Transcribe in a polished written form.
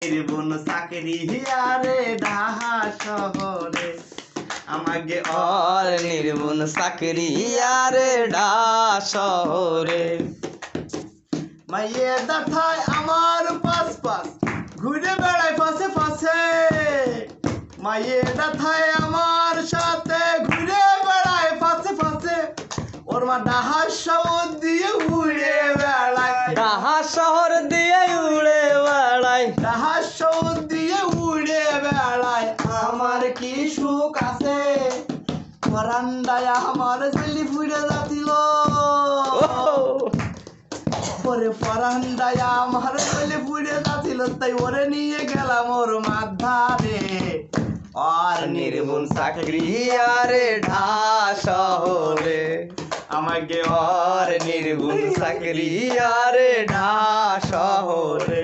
নির্বন চাকরি আরে ঢাহা শহরে আমাকে আর নির্বন চাকরি আরে ঢাকা শহরে মাইয়ে দাথায় আমার পাশ পাশ ঘুরে বেড়ায় পাশে পাশে মাইয়ে দাথায় আমার সাথে ঘুরে বেড়ায় পাশে পাশে ওর মা ঢাহা শহর দিয়ে উড়ে বেড়ায় ঢাকা শহর দিয়ে উড়ে বেড়ায় ঢাহা শহর দিয়ে উড়ে বেড়ায় আমার কি সুখ আছে বারান্দায় আমার ছেলে ফুড়ে যাচ্ছিল ওরে বারান্দায় আমার ছেলে ফুড়ে যাচ্ছিল তাই ওরে নিয়ে গেলাম ওর মাধারে আর নির্বন চাকরি আরে ঢাকা শহরে আমাকে আর নির্বন চাকরি আরে ঢাকা শহরে